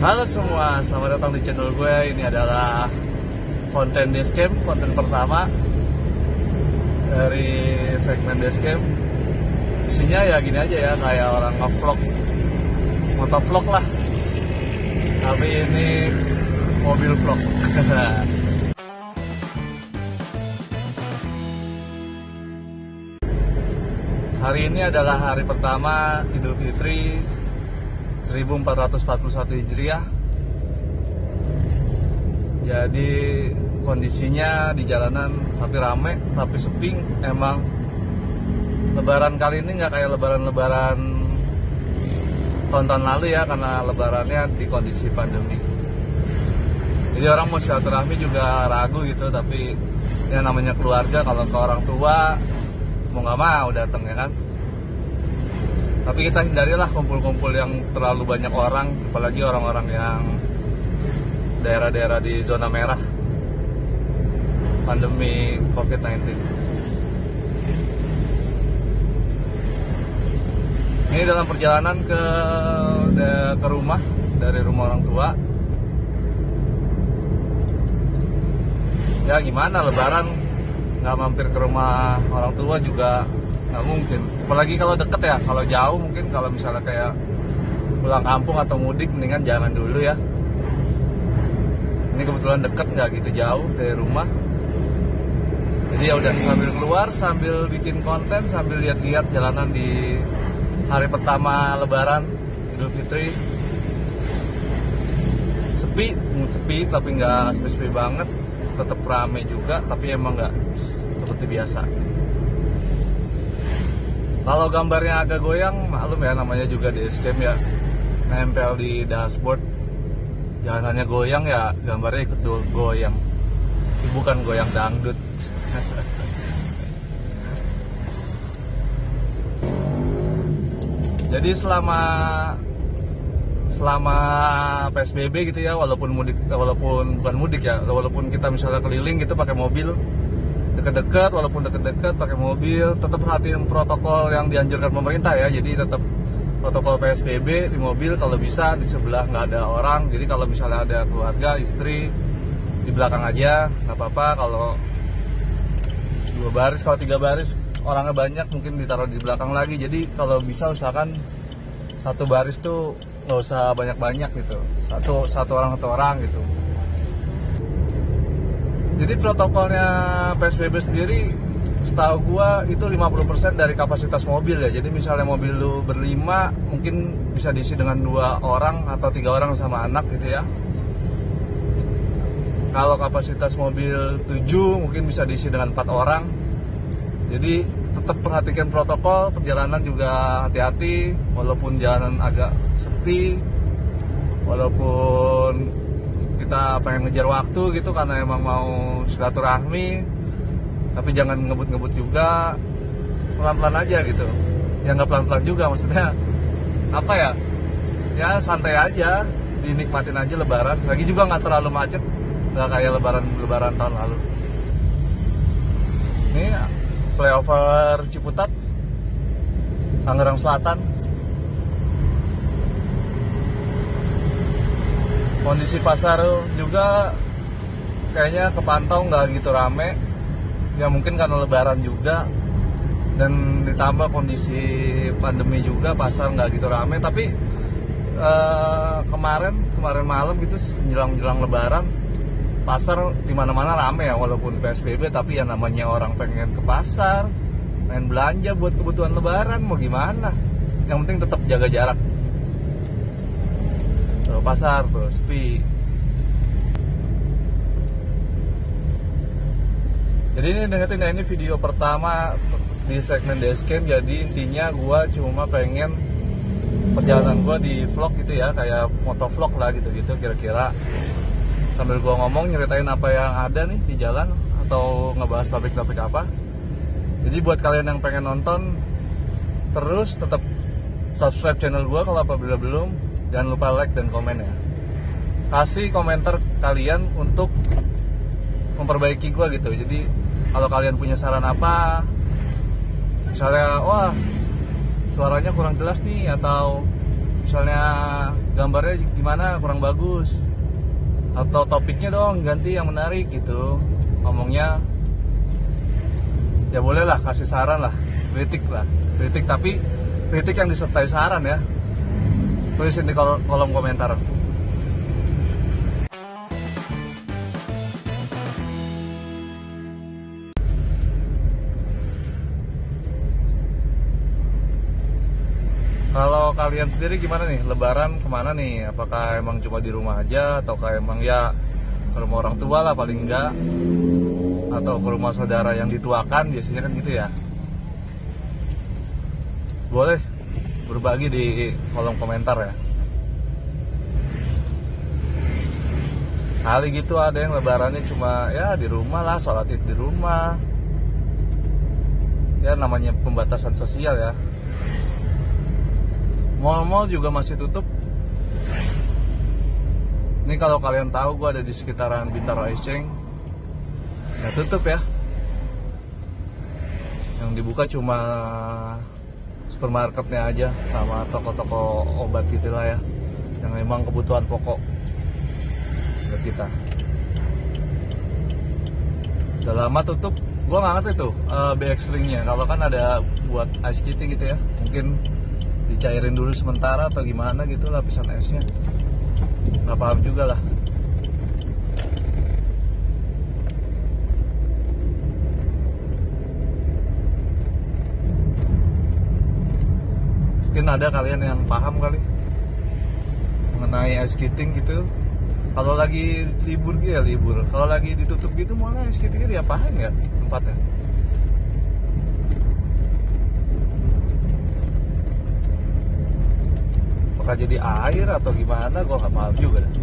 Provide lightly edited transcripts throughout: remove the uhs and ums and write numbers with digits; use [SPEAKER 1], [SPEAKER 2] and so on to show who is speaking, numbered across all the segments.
[SPEAKER 1] Halo semua, selamat datang di channel gue. Ini adalah konten Dashcam, konten pertama dari segmen Dashcam. Isinya ya gini aja ya, kayak orang nge-vlog, motovlog lah. Tapi ini mobil vlog. Hari ini adalah hari pertama Idul Fitri 1441 Hijriah. Jadi kondisinya di jalanan tapi rame, tapi sepi. Emang lebaran kali ini nggak kayak lebaran-lebaran tahun-tahun lalu ya, karena lebarannya di kondisi pandemi. Jadi orang mau silaturahmi juga ragu gitu, tapi ya namanya keluarga, kalau ke orang tua mau nggak mau datang ya kan. Tapi kita hindarilah kumpul-kumpul yang terlalu banyak orang, apalagi orang-orang yang daerah-daerah di zona merah pandemi COVID-19. Ini dalam perjalanan ke rumah, dari rumah orang tua. Ya gimana, lebaran nggak mampir ke rumah orang tua juga nggak mungkin, apalagi kalau deket ya. Kalau jauh mungkin, kalau misalnya kayak pulang kampung atau mudik, mendingan jangan dulu ya. Ini kebetulan deket, nggak gitu jauh dari rumah. Jadi ya udah, sambil keluar, sambil bikin konten, sambil lihat-lihat jalanan di hari pertama Lebaran Idul Fitri. Sepi tapi nggak sepi banget, tetap rame juga, tapi emang nggak seperti biasa. Kalau gambarnya agak goyang, maklum ya, namanya juga Dashcam ya, nempel di dashboard. Jangan hanya goyang ya, gambarnya ikut goyang. Bukan goyang dangdut. Jadi selama PSBB gitu ya, walaupun bukan mudik ya, walaupun kita misalnya keliling gitu pakai mobil, deket-deket pakai mobil, tetap perhatiin protokol yang dianjurkan pemerintah ya. Jadi tetap protokol PSBB di mobil, kalau bisa di sebelah nggak ada orang. Jadi kalau misalnya ada keluarga, istri, di belakang aja, nggak apa-apa. Kalau 2 baris, kalau 3 baris orangnya banyak, mungkin ditaruh di belakang lagi. Jadi kalau bisa usahakan 1 baris tuh nggak usah banyak-banyak gitu, satu orang gitu. Jadi protokolnya PSBB sendiri, setahu gua itu 50% dari kapasitas mobil ya. Jadi misalnya mobil lu berlima, mungkin bisa diisi dengan 2 orang atau 3 orang sama anak gitu ya. Kalau kapasitas mobil 7, mungkin bisa diisi dengan 4 orang. Jadi tetap perhatikan protokol, perjalanan juga hati-hati, walaupun jalanan agak sepi, walaupun kita pengen ngejar waktu gitu karena emang mau silaturahmi, tapi jangan ngebut-ngebut juga, pelan-pelan aja gitu. Ya nggak pelan-pelan juga, maksudnya apa ya, ya santai aja, dinikmatin aja lebaran. Lagi juga nggak terlalu macet, nggak kayak lebaran tahun lalu. Ini flyover Ciputat, Tangerang Selatan. Kondisi pasar juga kayaknya kepantau nggak gitu rame. Ya mungkin karena lebaran juga, dan ditambah kondisi pandemi juga, pasar nggak gitu rame. Tapi kemarin malam gitu, menjelang lebaran, pasar di mana-mana rame ya, walaupun PSBB. Tapi ya namanya orang pengen ke pasar, pengen belanja buat kebutuhan lebaran, mau gimana. Yang penting tetap jaga jarak. Pasar tuh sepi. Jadi ini dengerin ya, ini video pertama di segmen Dashcam. Jadi intinya gua cuma pengen perjalanan gua di vlog gitu ya, kayak motovlog lah gitu-gitu kira-kira. Sambil gua ngomong, nyeritain apa yang ada nih di jalan, atau ngebahas topik-topik apa. Jadi buat kalian yang pengen nonton, terus tetap subscribe channel gua kalau apabila belum. Jangan lupa like dan komen ya. Kasih komentar kalian untuk memperbaiki gue gitu. Jadi kalau kalian punya saran apa, misalnya wah suaranya kurang jelas nih, atau misalnya gambarnya gimana kurang bagus, atau topiknya dong ganti yang menarik gitu ngomongnya. Ya boleh lah, kasih saran lah, kritik tapi kritik yang disertai saran ya. Tulisin di kolom komentar. Kalau kalian sendiri gimana nih, lebaran kemana nih? Apakah emang cuma di rumah aja, ataukah emang ya ke rumah orang tua lah paling enggak, atau ke rumah saudara yang dituakan, biasanya kan gitu ya. Boleh berbagi di kolom komentar ya. Kali gitu ada yang lebarannya cuma ya di rumah lah, sholat id di rumah. Ya namanya pembatasan sosial ya. Mall-mall juga masih tutup. Ini kalau kalian tahu, gue ada di sekitaran Bintaro Iceng. Ya tutup ya. Yang dibuka cuma supermarketnya aja sama toko-toko obat gitulah ya, yang memang kebutuhan pokok buat kita. Udah lama tutup. Gue nggak ngerti tuh BX ringnya. Kalau kan ada buat ice skating gitu ya, mungkin dicairin dulu sementara atau gimana gitu lapisan esnya, nggak paham juga lah. Mungkin ada kalian yang paham kali mengenai ice skating gitu. Kalau lagi libur gitu ya libur, kalau lagi ditutup gitu mana ice skatingnya diapain ya tempatnya. Apakah jadi air atau gimana, gue nggak paham juga dah.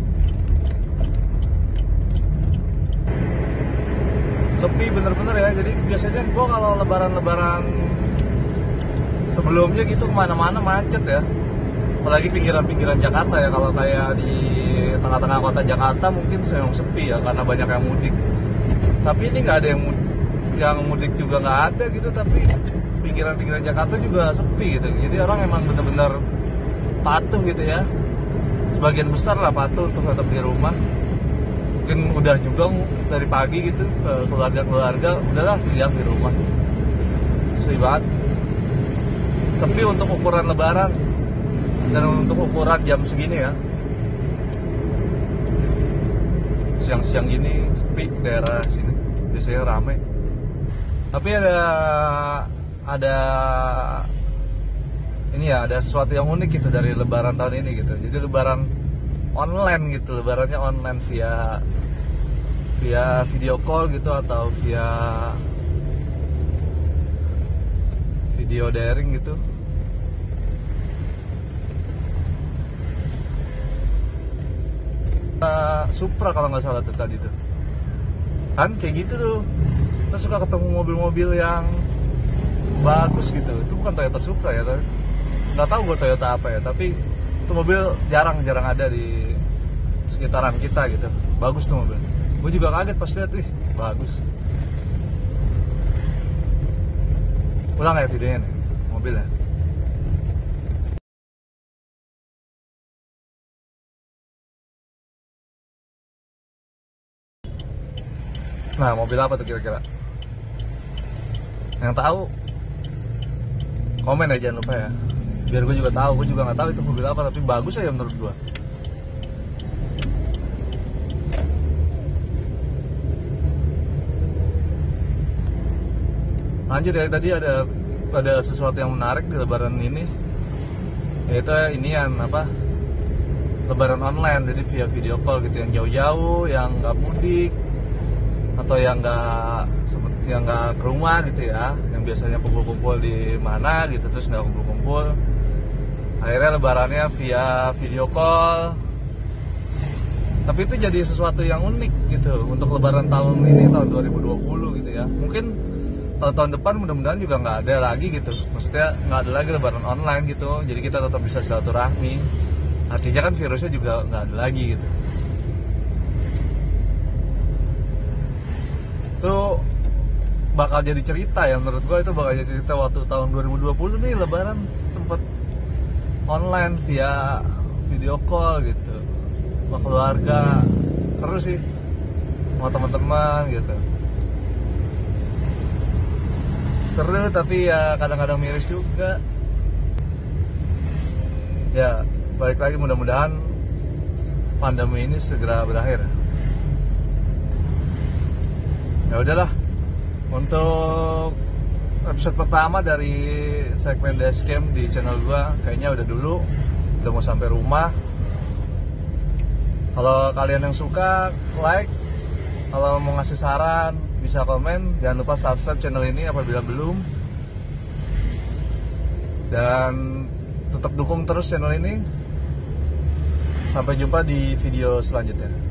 [SPEAKER 1] Sepi bener-bener ya. Jadi biasanya gue kalau lebaran-lebaran sebelumnya gitu kemana-mana macet ya. Apalagi pinggiran-pinggiran Jakarta ya. Kalau kayak di tengah-tengah kota Jakarta mungkin memang sepi ya, karena banyak yang mudik. Tapi ini nggak ada yang mudik juga nggak ada gitu. Tapi pinggiran-pinggiran Jakarta juga sepi gitu. Jadi orang emang bener-bener patuh gitu ya, sebagian besar lah patuh untuk tetap di rumah. Mungkin udah juga dari pagi gitu ke keluarga udahlah siap di rumah. Sepi banget, sepi untuk ukuran lebaran dan untuk ukuran jam segini ya. Siang-siang gini sepi daerah sini, biasanya rame. Tapi ada ini ya, ada sesuatu yang unik gitu dari lebaran tahun ini gitu. Jadi lebaran online gitu, lebarannya online via video call gitu, atau via video daring gitu. Supra kalau nggak salah tuh tadi tuh kan kayak gitu tuh. Kita suka ketemu mobil-mobil yang bagus gitu. Itu bukan Toyota Supra ya, tapi nggak tahu gue Toyota apa ya, tapi itu mobil jarang ada di sekitaran kita gitu. Bagus tuh mobil. Gue juga kaget pas lihat, ih bagus. Ulang ya videonya nih, mobilnya. Nah, mobil apa tuh kira-kira? Yang tahu komen aja, jangan lupa ya, biar gue juga tahu. Gue juga nggak tahu itu mobil apa, tapi bagus aja menurut gue. Lanjut ya, tadi ada sesuatu yang menarik di lebaran ini, yaitu inian apa, lebaran online. Jadi via video call gitu, yang jauh-jauh, yang nggak mudik atau yang nggak ke rumah gitu ya, yang biasanya kumpul-kumpul di mana gitu terus nggak kumpul-kumpul, akhirnya lebarannya via video call. Tapi itu jadi sesuatu yang unik gitu untuk lebaran tahun ini, tahun 2020 gitu ya. Mungkin tahun depan mudah-mudahan juga nggak ada lagi gitu, maksudnya nggak ada lagi lebaran online gitu, jadi kita tetap bisa silaturahmi. Artinya kan virusnya juga nggak ada lagi gitu. Itu bakal jadi cerita ya, menurut gue itu bakal jadi cerita waktu tahun 2020 nih lebaran sempet online via video call gitu sama keluarga. Seru sih sama teman-teman gitu. Seru tapi ya kadang-kadang miris juga. Ya balik lagi, mudah-mudahan pandemi ini segera berakhir. Ya udahlah, untuk episode pertama dari segmen Dashcam di channel gua kayaknya udah dulu, udah mau sampai rumah. Kalau kalian yang suka, like. Kalau mau ngasih saran bisa komen. Jangan lupa subscribe channel ini apabila belum, dan tetap dukung terus channel ini. Sampai jumpa di video selanjutnya.